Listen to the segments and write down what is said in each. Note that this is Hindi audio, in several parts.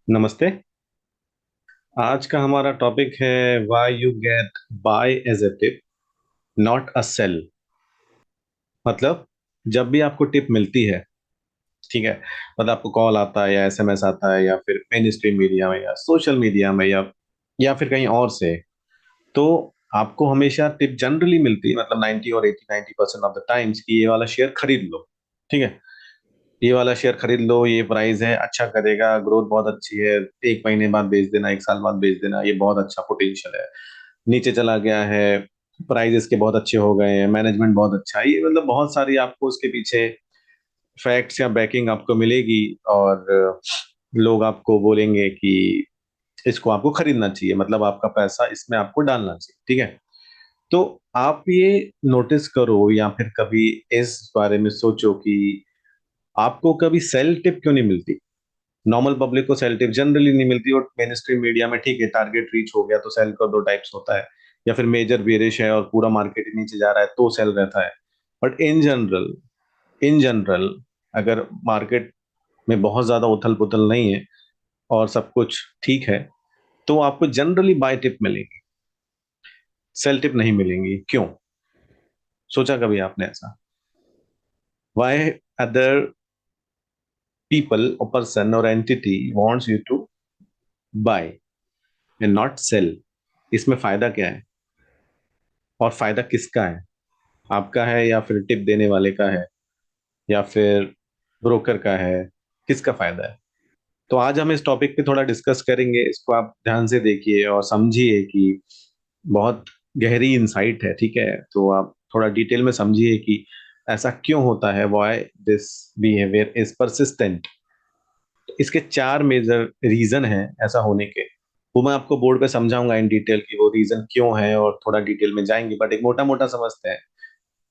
नमस्ते। आज का हमारा टॉपिक है why you get buy as a tip not a sell. मतलब जब भी आपको टिप मिलती है, ठीक है, मतलब आपको कॉल आता है या एसएमएस आता है या फिर मेन स्ट्रीम मीडिया में या सोशल मीडिया में या फिर कहीं और से, तो आपको हमेशा टिप जनरली मिलती है, मतलब 90 और 80-90% ऑफ द टाइम्स कि ये वाला शेयर खरीद लो। ठीक है, ये वाला शेयर खरीद लो, ये प्राइस है, अच्छा करेगा, ग्रोथ बहुत अच्छी है, 1 महीने बाद बेच देना, 1 साल बाद बेच देना, ये बहुत अच्छा पोटेंशियल है, नीचे चला गया है, प्राइस इसके बहुत अच्छे हो गए हैं, मैनेजमेंट बहुत अच्छा है, ये मतलब बहुत सारी आपको उसके पीछे फैक्ट्स या बैकिंग आपको मिलेगी। और लोग आपको बोलेंगे कि इसको आपको खरीदना चाहिए, मतलब आपका पैसा इसमें आपको डालना चाहिए। ठीक है, तो आप ये नोटिस करो या फिर कभी इस बारे में सोचो कि आपको कभी सेल टिप क्यों नहीं मिलती। नॉर्मल पब्लिक को सेल टिप जनरली नहीं मिलती, और मेन स्ट्रीम मीडिया में ठीक है, टारगेट रीच हो गया तो सेल का दो टाइप्स होता है, या फिर मेजर बेरिश है और पूरा मार्केट नीचे जा रहा है तो सेल रहता है। बट इन जनरल अगर मार्केट में बहुत ज्यादा उथल पुथल नहीं है और सब कुछ ठीक है, तो आपको जनरली बाय टिप मिलेगी, सेल टिप नहीं मिलेंगी। क्यों? सोचा कभी आपने ऐसा? वाई अदर पीपल और पर्सन और entity wants you to buy and not sell? इसमें फायदा क्या है, और फायदा किसका है? आपका है या फिर टिप देने वाले का है, या फिर ब्रोकर का है? किसका फायदा है? तो आज हम इस टॉपिक पे थोड़ा डिस्कस करेंगे, इसको आप ध्यान से देखिए और समझिए कि बहुत गहरी इंसाइट है। ठीक है, तो आप थोड़ा डिटेल में समझिए कि ऐसा क्यों होता है, why this behaviour is persistent. इसके 4 मेजर रीजन हैं ऐसा होने के, वो मैं आपको बोर्ड पे समझाऊंगा इन डिटेल कि वो रीजन क्यों है, और थोड़ा डिटेल में जाएंगे, बट एक मोटा मोटा समझते हैं।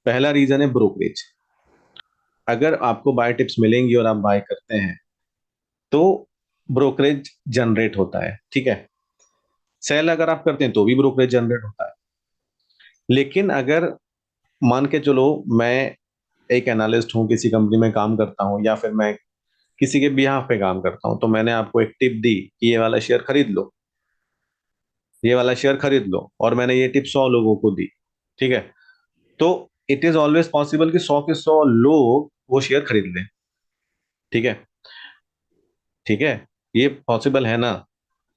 पहला रीजन है ब्रोकरेज। अगर आपको बाय टिप्स मिलेंगी और आप बाय करते हैं, तो ब्रोकरेज जनरेट होता है। ठीक है, सेल अगर आप करते हैं तो भी ब्रोकरेज जनरेट होता है। लेकिन अगर मान के चलो मैं एक एनालिस्ट हूं, किसी कंपनी में काम करता हूं, या फिर मैं किसी के बिहाफ पे काम करता हूं, तो मैंने आपको एक टिप दी कि ये वाला शेयर खरीद लो, ये वाला शेयर खरीद लो, और मैंने ये टिप 100 लोगों को दी। ठीक है, तो इट इज ऑलवेज पॉसिबल कि 100 के 100 लोग वो शेयर खरीद लें। ठीक है, ठीक है, ये पॉसिबल है ना?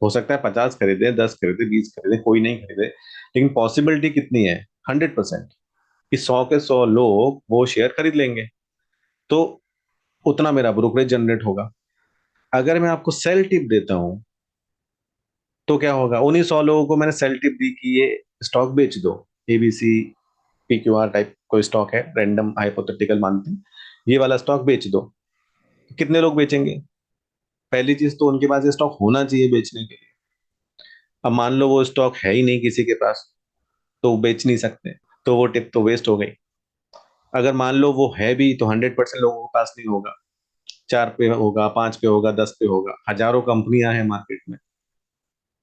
हो सकता है 50 खरीदे, 10 खरीदे, 20 खरीदे, कोई नहीं खरीदे, लेकिन पॉसिबिलिटी कितनी है? 100% कि 100 के 100 लोग वो शेयर खरीद लेंगे, तो उतना मेरा ब्रोकरेज जनरेट होगा। अगर मैं आपको सेल टिप देता हूं, तो क्या होगा? उन्हीं 100 लोगों को मैंने सेल टिप दी कि ये स्टॉक बेच दो, एबीसी पीक्यूआर टाइप कोई स्टॉक है, रैंडम हाइपोथेटिकल मानते हैं, ये वाला स्टॉक बेच दो। कितने लोग बेचेंगे? पहली चीज तो उनके पास ये स्टॉक होना चाहिए बेचने के लिए। अब मान लो वो स्टॉक है ही नहीं किसी के पास, तो वो बेच नहीं सकते, तो वो टिप तो वेस्ट हो गई। अगर मान लो वो है भी, तो 100% लोगों के पास नहीं होगा, 4 पे होगा, 5 पे होगा, 10 पे होगा। हजारों कंपनियां हैं मार्केट में,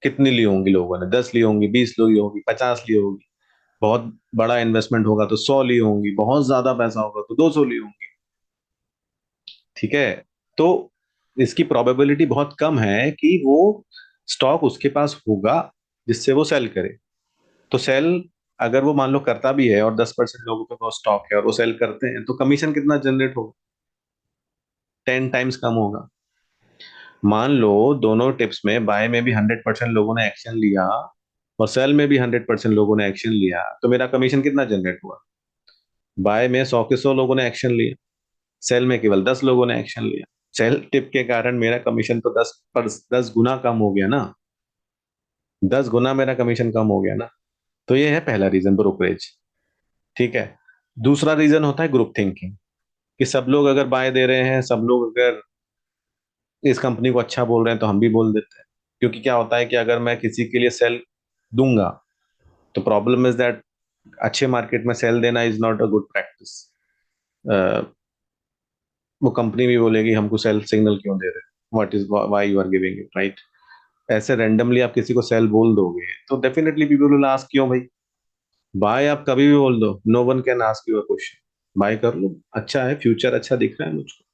कितनी ली होंगी लोगों ने? 10 ली होंगी, 20 ली होंगी, 50 ली होगी। बहुत बड़ा इन्वेस्टमेंट होगा तो 100 ली होंगी, बहुत ज्यादा पैसा होगा तो 200 ली होंगी। ठीक है, तो इसकी प्रोबेबिलिटी बहुत कम है कि वो स्टॉक उसके पास होगा जिससे वो सेल करे। तो सेल अगर वो मान लो करता भी है और 10% लोगों के पास स्टॉक है और वो सेल करते हैं, तो कमीशन कितना जनरेट होगा? 10 टाइम्स कम होगा। मान लो दोनों टिप्स में, बाय में भी 100% लोगों ने एक्शन लिया और सेल में भी 100% लोगों ने एक्शन लिया, तो मेरा कमीशन कितना जनरेट हुआ? बाय में 100 के 100 लोगों ने एक्शन लिया, सेल में केवल 10 लोगों ने एक्शन लिया। सेल टिप के कारण मेरा कमीशन तो 10 गुना कम हो गया ना। 10 गुना मेरा कमीशन कम हो गया ना। तो ये है पहला रीजन, ब्रोकरेज। ठीक है, दूसरा रीजन होता है ग्रुप थिंकिंग, कि सब लोग अगर बाय दे रहे हैं, सब लोग अगर इस कंपनी को अच्छा बोल रहे हैं, तो हम भी बोल देते हैं। क्योंकि क्या होता है कि अगर मैं किसी के लिए सेल दूंगा, तो प्रॉब्लम इज दैट अच्छे मार्केट में सेल देना is not a good practice. वो कंपनी भी बोलेगी हमको सेल सिग्नल क्यों दे रहे हो, what is why you are giving it, right? ऐसे रैंडमली आप किसी को सेल बोल दोगे तो डेफिनेटली पीपल विल आस्क क्यों भाई। बाय आप कभी भी बोल दो, no one can ask you a question, buy कर लो, अच्छा है, फ्यूचर अच्छा दिख रहा है मुझको।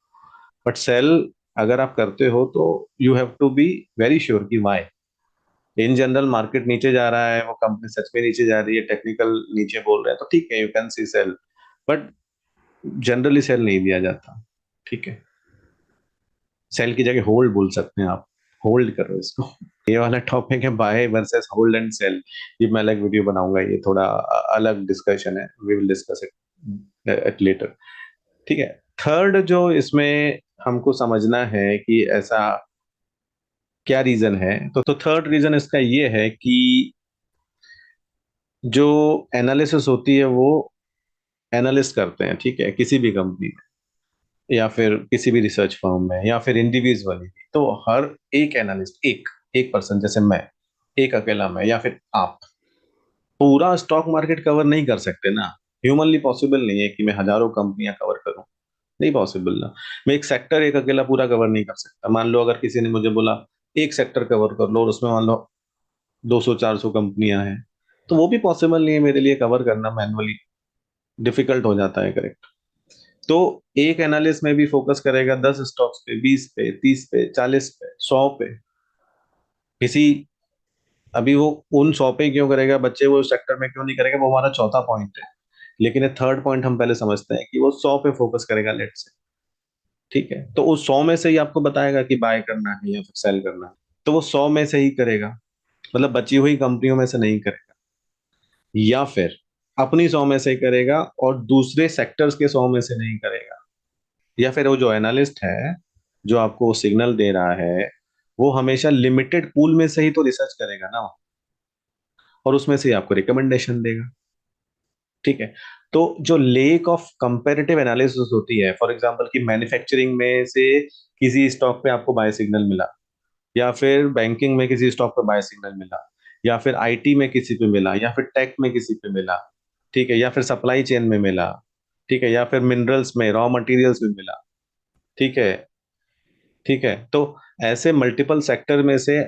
बट सेल अगर आप करते हो तो you have to be very sure कि वाई। इन जनरल मार्केट नीचे जा रहा है, वो कंपनी सच में नीचे जा रही है, टेक्निकल नीचे बोल रहे हैं, तो ठीक है, you can see sell, but generally sell नहीं दिया जाता। ठीक है, सेल की जगह होल्ड बोल सकते हैं आप, होल्ड करो इसको। ये वाला टॉपिक है buy versus hold and sell, ये मैं अलग वीडियो बनाऊंगा, ये थोड़ा अलग डिस्कशन है, we will discuss it at later. ठीक है। थर्ड जो इसमें हमको समझना है कि ऐसा क्या रीजन है, तो थर्ड रीजन इसका ये है कि जो एनालिसिस होती है वो एनालिस्ट करते हैं, ठीक है, किसी भी कंपनी में या फिर किसी भी रिसर्च फर्म में या फिर इंडिविजुअली, तो हर एक एनालिस्ट, एक एक पर्सन, जैसे मैं, एक अकेला मैं या फिर आप, पूरा स्टॉक मार्केट कवर नहीं कर सकते ना। ह्यूमनली पॉसिबल नहीं है कि मैं हजारों कंपनियां कवर करूं, नहीं पॉसिबल ना। मैं एक सेक्टर एक अकेला पूरा कवर नहीं कर सकता। मान लो अगर किसी ने मुझे बोला एक सेक्टर कवर कर लो और उसमें मान लो 200-400 कंपनियां हैं, तो वो भी पॉसिबल नहीं है मेरे लिए कवर करना मैनुअली, डिफिकल्ट हो जाता है, करेक्ट। तो एक एनालिस्ट में भी फोकस करेगा 10 स्टॉक्स पे, 20 पे, 30 पे, 40 पे, 100 पे, किसी, अभी वो उन 100 पे क्यों करेगा बच्चे, वो सेक्टर में क्यों नहीं करेगा, वो हमारा चौथा पॉइंट है। लेकिन थर्ड पॉइंट हम पहले समझते हैं कि वो 100 पे फोकस करेगा, लेट से। ठीक है, तो उस 100 में से ही आपको बताएगा कि बाय करना है या फिर सेल करना है, तो वो 100 में से ही करेगा, मतलब बची हुई कंपनियों में से नहीं करेगा। या फिर अपनी 100 में से करेगा और दूसरे सेक्टर्स के 100 में से नहीं करेगा। या फिर वो जो एनालिस्ट है, जो आपको सिग्नल दे रहा है, वो हमेशा लिमिटेड पूल में से ही तो रिसर्च करेगा ना, और उसमें से ही आपको रिकमेंडेशन देगा। ठीक है। तो जो लेक ऑफ कंपैरेटिव एनालिसिस होती है, फॉर एग्जांपल कि मैन्युफैक्चरिंग में से किसी स्टॉक पे आपको बाय सिग्नल मिला, या फिर बैंकिंग में किसी स्टॉक पे बाय सिग्नल मिला, या फिर आईटी में किसी पे मिला, या फिर टेक में किसी पे मिला, ठीक है, या फिर सप्लाई चेन में मिला, ठीक है, या फिर मिनरल्स में, रॉ मटेरियल्स में मिला, ठीक है, ठीक है, तो ऐसे मल्टीपल सेक्टर में से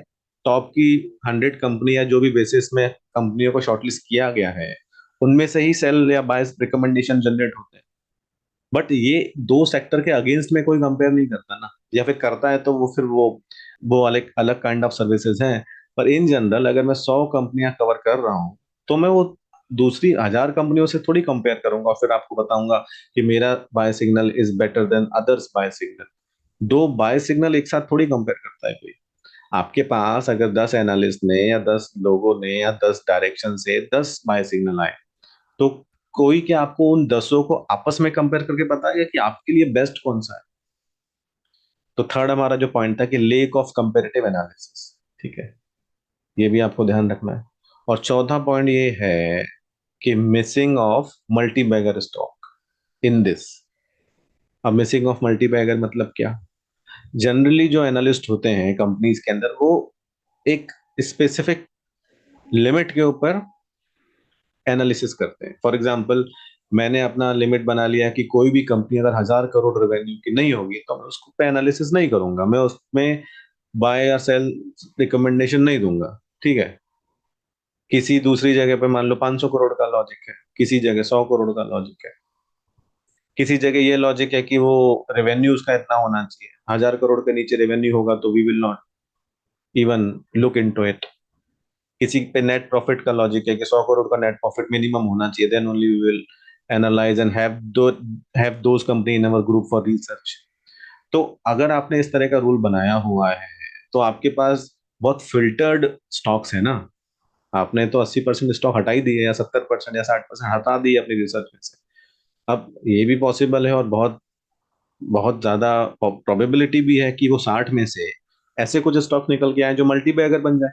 टॉप की 100 कंपनी या जो भी बेसिस में कंपनियों को शॉर्टलिस्ट किया गया है, उनमें से ही सेल या बाय रिकमेंडेशन जनरेट होते हैं। बट ये दो सेक्टर के अगेंस्ट में कोई कंपेयर नहीं करता ना, या फिर करता है तो वो फिर वो अलग अलग काइंड ऑफ सर्विसेज हैं। पर इन जनरल अगर मैं 100 कंपनियां कवर कर रहा हूँ, तो मैं वो दूसरी 1000 कंपनियों से थोड़ी कंपेयर करूंगा और फिर आपको बताऊंगा कि मेरा buy signal is better than others buy signal. दो बाय सिग्नल एक साथ थोड़ी कंपेयर करता है कोई। आपके पास अगर 10 एनालिस्ट ने या 10 लोगों ने या 10 डायरेक्शन से 10 बाय सिग्नल आए, तो कोई क्या आपको उन 10 को आपस में कंपेयर करके बताएगा कि आपके लिए बेस्ट कौन सा है। तो थर्ड हमारा जो पॉइंट था कि लेक ऑफ कंपेरेटिव एनालिसिस, ठीक है, ये भी आपको ध्यान रखना है। और चौथा पॉइंट ये है कि missing of multi bagger stock in this. अब मिसिंग ऑफ मल्टी बैगर मतलब क्या? जनरली जो एनालिस्ट होते हैं कंपनीज के अंदर, वो एक स्पेसिफिक लिमिट के ऊपर एनालिसिस करते हैं। फॉर एग्जांपल, मैंने अपना लिमिट बना लिया कि कोई भी कंपनी अगर 1000 करोड़ रेवेन्यू की नहीं होगी तो मैं उसको पे एनालिसिस नहीं करूंगा, मैं उसमें बाय या सेल रिकमेंडेशन नहीं दूंगा। ठीक है। किसी दूसरी जगह पे मान लो 500 करोड़ का लॉजिक है, किसी जगह 100 करोड़ का लॉजिक है, किसी जगह ये लॉजिक है कि वो रेवेन्यू उसका इतना होना चाहिए, 1000 करोड़ के नीचे रेवेन्यू होगा तो we will not even look into it. किसी पे नेट प्रॉफिट का लॉजिक है कि 100 करोड़ का नेट प्रॉफिट मिनिमम होना चाहिए, then only we will analyse and have those company in our group for research. तो अगर आपने इस तरह का रूल बनाया हुआ है, तो आपके पास बहुत फिल्टर्ड स्टॉक्स है ना। आपने तो 80% स्टॉक हटा ही दिए, या 70% या 60% हटा दिए अपनी रिसर्च में से। अब ये भी पॉसिबल है और बहुत बहुत ज्यादा प्रोबेबिलिटी भी है कि वो 60 में से ऐसे कुछ स्टॉक निकल के आए जो मल्टी बैगर बन जाए।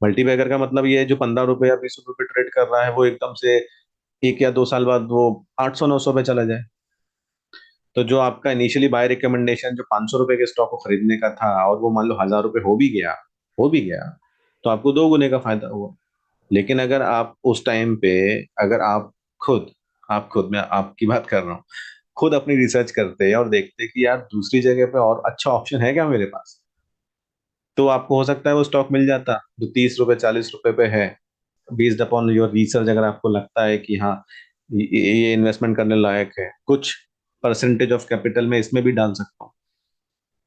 मल्टी बैगर का मतलब ये है जो 15 रुपए या 20 रुपए ट्रेड कर रहा है, वो एकदम से 1 या 2 साल बाद वो 800-900 पे चला जाए। तो जो आपका इनिशियली बाय रिकमेंडेशन जो 500 रुपए के स्टॉक को खरीदने का था, और वो मान लो 1000 रुपए हो भी गया, तो आपको 2 गुने का फायदा हुआ। लेकिन अगर आप उस टाइम पे, अगर खुद आप खुद, मैं आपकी बात कर रहा हूँ, खुद अपनी रिसर्च करते और देखते कि यार दूसरी जगह पे और अच्छा ऑप्शन है क्या मेरे पास, तो आपको हो सकता है वो स्टॉक मिल जाता जो 30 रुपए 40 रुपए पे है। बेस्ड अपॉन योर रिसर्च, अगर आपको लगता है कि हाँ ये इन्वेस्टमेंट करने लायक है, कुछ परसेंटेज ऑफ कैपिटल में इसमें भी डाल सकता हूँ,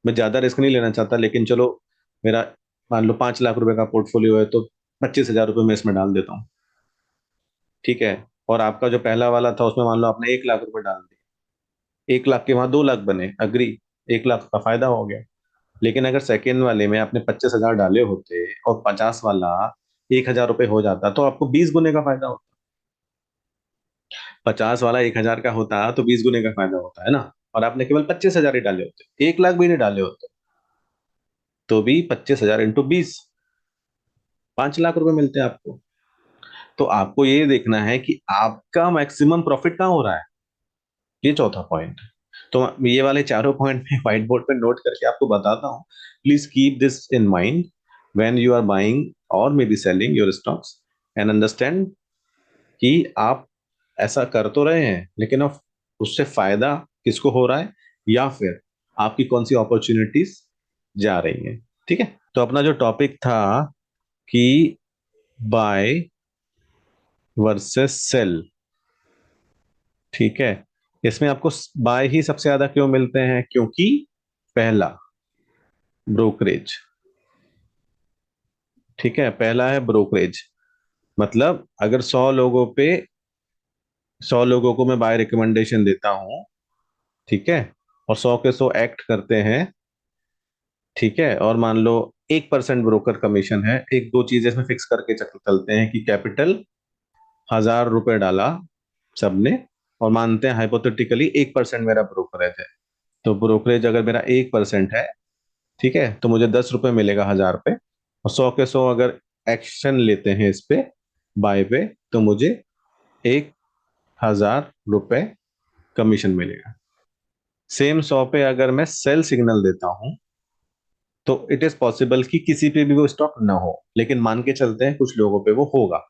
मैं ज्यादा रिस्क नहीं लेना चाहता, लेकिन चलो मेरा मान लो 5 लाख रुपए का पोर्टफोलियो है, तो 25 हजार रुपये मैं इसमें डाल देता हूँ। ठीक है। और आपका जो पहला वाला था उसमें मान लो आपने 1 लाख रुपए डाल दिए, 1 लाख के वहां 2 लाख बने, अग्री, 1 लाख का फायदा हो गया। लेकिन अगर सेकेंड वाले में आपने 25 हजार डाले होते और 50 वाला 1 हजार रुपये हो जाता, तो आपको 20 गुने का फायदा होता। 50 वाला 1 हजार का होता तो 20 गुने का फायदा होता है ना। और आपने केवल 25 हजार ही डाले होते, 1 लाख भी नहीं डाले होते, तो भी 25 हजार इंटू 20, 5 लाख रुपए मिलते हैं आपको। तो आपको ये देखना है कि आपका मैक्सिमम प्रॉफिट कहाँ हो रहा है। ये चौथा पॉइंट है। तो ये वाले चारों पॉइंट में व्हाइट बोर्ड पे नोट करके आपको बताता हूँ। Please keep this in mind when you are buying और may be selling your stocks, and understand कि आप ऐसा कर तो रहे हैं, लेकिन अब उससे फायदा किसको हो रहा है, या फिर आपकी कौन सी अपॉर्चुनिटीज जा रही हैं। ठीक है। तो अपना जो टॉपिक था कि बाय वर्सेस सेल, ठीक है, इसमें आपको बाय ही सबसे ज्यादा क्यों मिलते हैं, क्योंकि पहला ब्रोकरेज। ठीक है, पहला है ब्रोकरेज। मतलब अगर 100 लोगों को मैं बाय रिकमेंडेशन देता हूं, ठीक है, और 100 के 100 एक्ट करते हैं, ठीक है, और मान लो 1% ब्रोकर कमीशन है, एक दो चीजें इसमें फिक्स करके चलते हैं कि कैपिटल 1000 रुपए डाला सबने, और मानते हैं हाइपोथेटिकली 1% मेरा ब्रोकरेज है। तो ब्रोकरेज अगर मेरा 1% है, ठीक है, तो मुझे 10 रुपए मिलेगा 1000 पे, और 100 के 100 अगर एक्शन लेते हैं इस पे, बाय पे, तो मुझे 1000 रुपए कमीशन मिलेगा। सेम 100 पे अगर मैं सेल सिग्नल देता हूं, तो इट इज पॉसिबल कि किसी पे भी वो स्टॉक ना हो, लेकिन मान के चलते हैं कुछ लोगों पे वो होगा।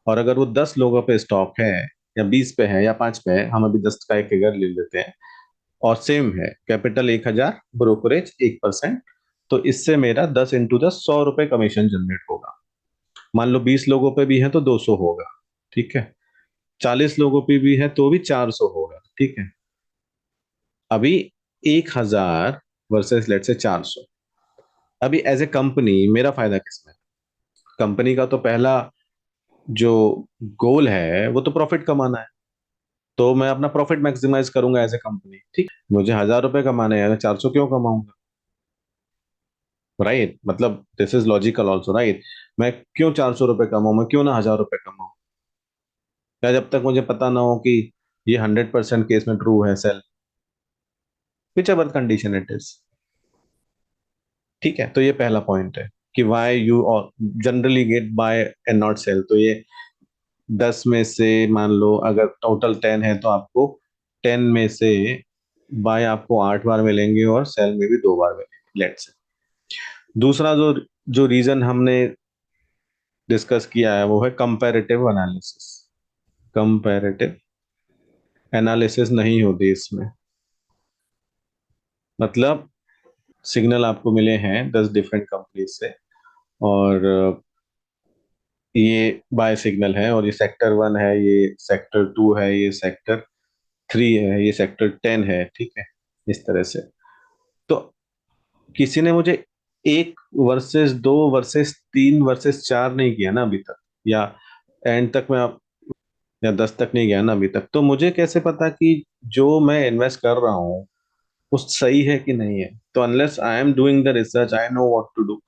और अगर वो 10 लोगों पे स्टॉक है, या 20 पे है, या 5 पे है, हम अभी 10 का एक फिगर ले लेते हैं, और सेम है कैपिटल 1 हजार, ब्रोकरेज 1%, तो इससे मेरा 10 इंटू 10 100 रुपए कमीशन जनरेट होगा। मान लो 20 लोगों पे भी है तो 200 होगा। ठीक है। 40 लोगों पे भी है तो भी 400 होगा। ठीक है। अभी 1 हजार वर्सेस लेट से 400। अभी एज ए कंपनी मेरा फायदा किसमें। कंपनी का तो पहला जो गोल है वो तो प्रॉफिट कमाना है, तो मैं अपना प्रॉफिट मैक्सिमाइज करूंगा एज ए कंपनी। ठीक, मुझे 1000 रुपए कमाने हैं, 400 क्यों कमाऊंगा। राइट, मतलब this is logical also, right. मैं क्यों 400 रुपए कमाऊं, मैं क्यों ना 1000 रुपए कमाऊं, क्या जब तक मुझे पता ना हो कि ये 100% केस में ट्रू है, sell whichever condition it is. ठीक है, तो ये पहला पॉइंट है कि why you generally get buy and not sell. तो ये 10 में से मान लो अगर टोटल 10 है, तो आपको 10 में से बाय आपको 8 बार मिलेंगे और सेल में भी 2 बार मिलेंगे, लेट्स से। दूसरा जो जो रीजन हमने डिस्कस किया है वो है कंपैरेटिव एनालिसिस। कंपैरेटिव एनालिसिस नहीं होती इसमें। मतलब सिग्नल आपको मिले हैं 10 डिफरेंट कंपनीज से, और ये बाय सिग्नल है, और ये सेक्टर 1 है, ये सेक्टर 2 है, ये सेक्टर 3 है, ये सेक्टर 10 है। ठीक है, इस तरह से। तो किसी ने मुझे 1 वर्सेस 2 वर्सेस 3 वर्सेस 4 नहीं किया ना अभी तक, या एंड तक मैं, या 10 तक नहीं गया ना अभी तक, तो मुझे कैसे पता कि जो मैं इन्वेस्ट कर रहा हूँ वो सही है कि नहीं है। तो unless I am doing the research, I know what to do.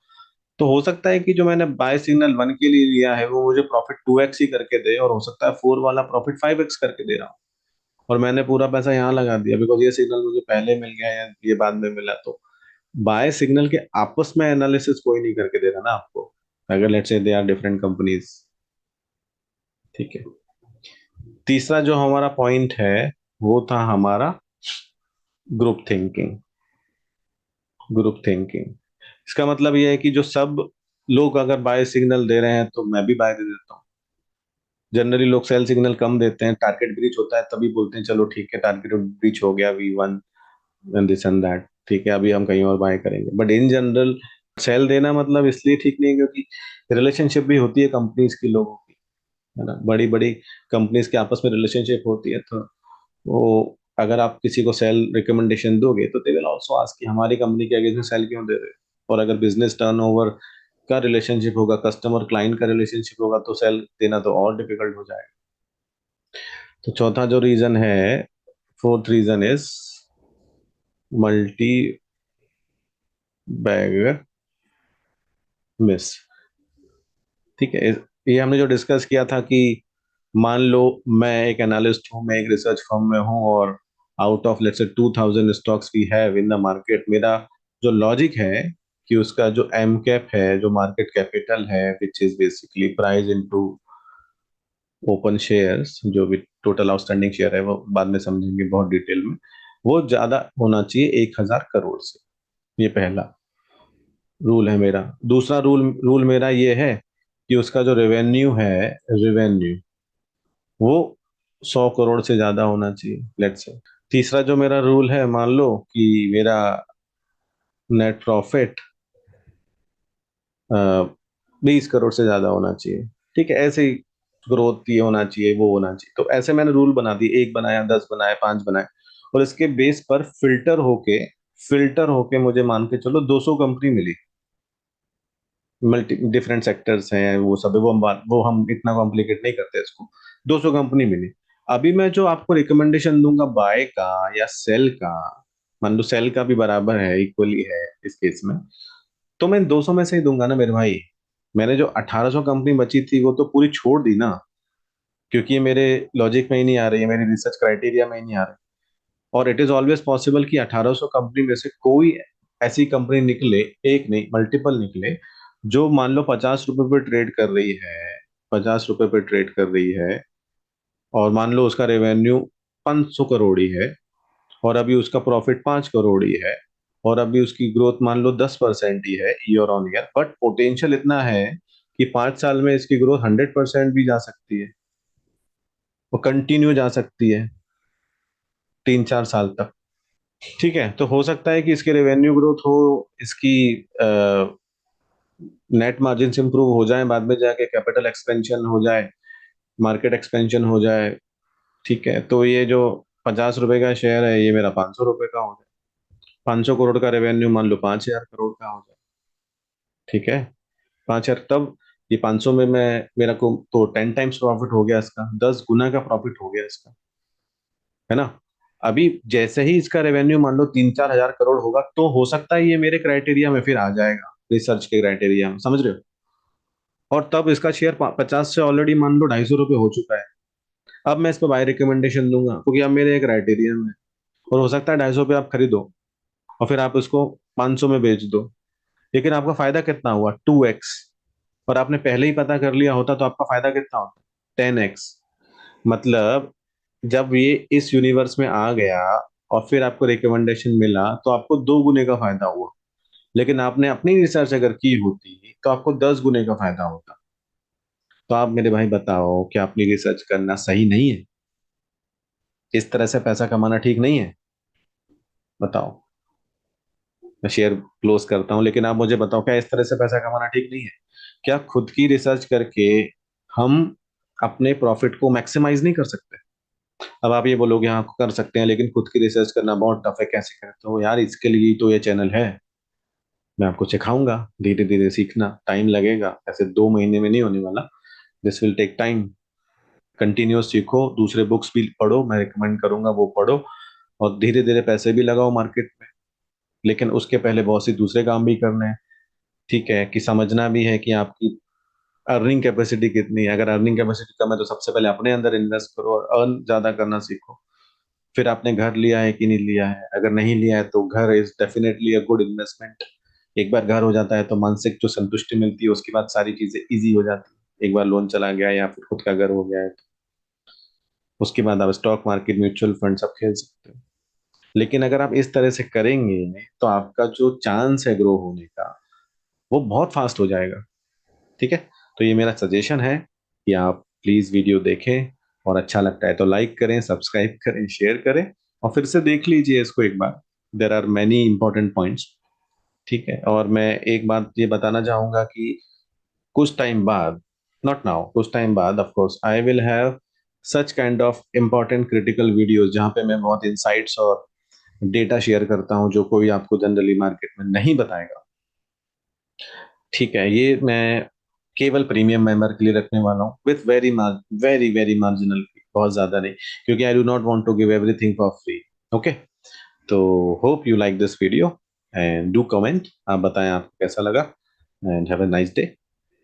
तो हो सकता है कि जो मैंने बाय सिग्नल 1 के लिए लिया है वो मुझे प्रॉफिट 2x ही करके दे, और हो सकता है 4 वाला प्रॉफिट 5x करके दे रहा हूँ, और मैंने पूरा पैसा यहाँ लगा दिया बिकॉज ये सिग्नल मुझे पहले मिल गया या ये बाद में मिला। तो बाय सिग्नल के आपस में एनालिसिस कोई नहीं करके दे रहा ना आपको, अगर let's say they are different companies. ठीक है। तीसरा जो हमारा पॉइंट है वो था हमारा ग्रुप थिंकिंग। ग्रुप थिंकिंग, इसका मतलब ये है कि जो सब लोग अगर बाय सिग्नल दे रहे हैं तो मैं भी बाय दे देता हूँ। जनरली लोग सेल सिग्नल कम देते हैं, टारगेट ब्रीच होता है तभी बोलते हैं चलो ठीक है टारगेट ब्रीच हो गया, V1 and this and that, ठीक है अभी हम कहीं और बाय करेंगे। बट इन जनरल सेल देना मतलब इसलिए ठीक नहीं है क्योंकि रिलेशनशिप भी होती है कंपनीज की लोगों की, है ना, बड़ी बड़ी कंपनीज के आपस में रिलेशनशिप होती है, तो वो अगर आप किसी को सेल रिकमेंडेशन दोगे तो दे विल आल्सो आस्क कि हमारी कंपनी के अगेंस्ट में सेल क्यों दे रहे हो। और अगर बिजनेस टर्नओवर का रिलेशनशिप होगा, कस्टमर क्लाइंट का रिलेशनशिप होगा, तो सेल देना तो और डिफिकल्ट हो जाएगा। तो चौथा जो रीजन है, fourth reason is multi bag miss. ठीक है, ये हमने जो डिस्कस किया था कि मान लो मैं एक एनालिस्ट हूँ, मैं एक रिसर्च फर्म में हूँ, और out of let's say 2000 stocks we have in the market, मेरा जो लॉजिक है कि उसका जो एम कैप है, जो मार्केट कैपिटल है, which is basically price into open shares, जो भी टोटल आउटस्टैंडिंग शेयर है वो बाद में समझेंगे बहुत डिटेल में, वो ज्यादा होना चाहिए 1000 करोड़ से। ये पहला रूल है मेरा। दूसरा रूल रूल मेरा ये है कि उसका जो रेवेन्यू है, रेवेन्यू वो 100 करोड़ से ज्यादा होना चाहिए, लेट्स से। तीसरा जो मेरा रूल है, मान लो कि मेरा नेट प्रॉफिट 20 करोड़ से ज्यादा होना चाहिए। ठीक है, ऐसे ही ग्रोथ ये होना चाहिए, वो होना चाहिए। तो ऐसे मैंने रूल बना दिए, एक बनाया, 10 बनाए, 5 बनाए, और इसके बेस पर फिल्टर होके मुझे मान के चलो 200 कंपनी मिली। मल्टी डिफरेंट सेक्टर्स हैं, वो सब है, वो हम इतना कॉम्प्लिकेट नहीं करते इसको। 200 कंपनी मिली। अभी मैं जो आपको रिकमेंडेशन दूंगा बाय का या सेल का, मान लो सेल का भी बराबर है, इक्वली है इस केस में, तो मैं 200 में से ही दूंगा ना मेरे भाई। मैंने जो 1800 कंपनी बची थी वो तो पूरी छोड़ दी ना, क्योंकि ये मेरे लॉजिक में ही नहीं आ रही है, मेरी रिसर्च क्राइटेरिया में ही नहीं आ रही। और इट इज ऑलवेज पॉसिबल कि 1800 कंपनी में से कोई ऐसी कंपनी निकले, एक नहीं मल्टीपल निकले, जो मान लो 50 रुपए पे ट्रेड कर रही है, 50 रुपए पे ट्रेड कर रही है, और मान लो उसका रेवेन्यू 500 करोड़ ही है, और अभी उसका प्रॉफिट 5 करोड़ ही है, और अभी उसकी ग्रोथ मान लो 10% ही है year on year, but potential इतना है कि 5 साल में इसकी ग्रोथ 100% भी जा सकती है, वो कंटिन्यू जा सकती है 3-4 साल तक। ठीक है, तो हो सकता है कि इसके रेवेन्यू ग्रोथ हो, इसकी नेट मार्जिन इंप्रूव हो जाए, बाद में जाके कैपिटल एक्सपेंशन हो जाए, मार्केट एक्सपेंशन हो जाए। ठीक है, तो ये जो 50 रुपए का शेयर है, ये मेरा 500 रुपए का हो जाए। 500 करोड़ का रेवेन्यू मान लो 5000 करोड़ का हो जाए। ठीक है, 5000, तब ये 500 में मैं, मेरा को तो 10 टाइम्स प्रॉफिट हो गया इसका, 10 गुना का प्रॉफिट हो गया इसका, है ना। अभी जैसे ही इसका रेवेन्यू मान लो 3-4 हजार करोड़ होगा, तो हो सकता है ये मेरे क्राइटेरिया में फिर आ जाएगा, रिसर्च के क्राइटेरिया में, समझ रहे हो। और तब इसका शेयर 50 से ऑलरेडी मान लो 250 रुपये हो चुका है। अब मैं इस पर बाय रिकमेंडेशन दूंगा, क्योंकि अब मेरे एक क्राइटेरिया में है। और हो सकता है 250 पे आप खरीदो, और फिर आप उसको 500 में बेच दो, लेकिन आपका फायदा कितना हुआ? 2x। और आपने पहले ही पता कर लिया होता तो आपका फायदा कितना होता? 10x। मतलब जब ये इस यूनिवर्स में आ गया और फिर आपको रिकमेंडेशन मिला, तो आपको 2 गुने का फायदा हुआ। लेकिन आपने अपनी रिसर्च अगर की होती तो आपको 10 गुने का फायदा होता। तो आप मेरे भाई बताओ, क्या अपनी रिसर्च करना सही नहीं है? इस तरह से पैसा कमाना ठीक नहीं है? बताओ। मैं शेयर क्लोज करता हूँ, लेकिन आप मुझे बताओ, क्या इस तरह से पैसा कमाना ठीक नहीं है? क्या खुद की रिसर्च करके हम अपने प्रॉफिट को मैक्सिमाइज नहीं कर सकते? अब आप ये बोलोगे हाँ कर सकते हैं, लेकिन खुद की रिसर्च करना बहुत टफ है, कैसे करें? तो यार इसके लिए तो ये चैनल है। मैं आपको सिखाऊंगा, धीरे धीरे सीखना, टाइम लगेगा, ऐसे 2 महीने में नहीं होने वाला। This will take time. Continuous सीखो, दूसरे बुक्स भी पढ़ो, मैं रिकमेंड करूंगा वो पढ़ो, और धीरे धीरे पैसे भी लगाओ मार्केट में। लेकिन उसके पहले बहुत सी दूसरे काम भी करने हैं। ठीक है, कि समझना भी है कि आपकी अर्निंग कैपेसिटी कितनी है। अगर अर्निंग कैपेसिटी कम है तो सबसे पहले अपने अंदर इन्वेस्ट करो और अर्न ज्यादा करना सीखो। फिर आपने घर लिया है कि नहीं लिया है? अगर नहीं लिया है तो घर is definitely a good investment. एक बार घर हो जाता है तो मानसिक जो संतुष्टि मिलती है, उसके बाद सारी चीजें इजी हो जाती है। एक बार लोन चला गया या फिर खुद का घर हो गया है तो उसके बाद आप स्टॉक मार्केट, म्यूचुअल फंड सब खेल सकते हो। लेकिन अगर आप इस तरह से करेंगे तो आपका जो चांस है ग्रो होने का, वो बहुत फास्ट हो जाएगा। ठीक है, तो ये मेरा सजेशन है कि आप प्लीज वीडियो देखें, और अच्छा लगता है तो लाइक करें, सब्सक्राइब करें, शेयर करें, और फिर से देख लीजिए इसको एक बार। There are many important points. ठीक है, और मैं एक बात ये बताना चाहूंगा कि कुछ टाइम बाद, नॉट नाउ, कुछ टाइम बाद of course I will have such kind of important critical videos जहाँ पे मैं बहुत इंसाइट्स और डेटा शेयर करता हूँ जो कोई आपको जनरली मार्केट में नहीं बताएगा। ठीक है, ये मैं केवल प्रीमियम मेंबर के लिए रखने वाला हूँ with very very very marginal fee, बहुत ज्यादा नहीं, क्योंकि I do not want to give everything for free. Okay, तो hope you like this video and do comment, आप बताएं आपको कैसा लगा, and have a nice day.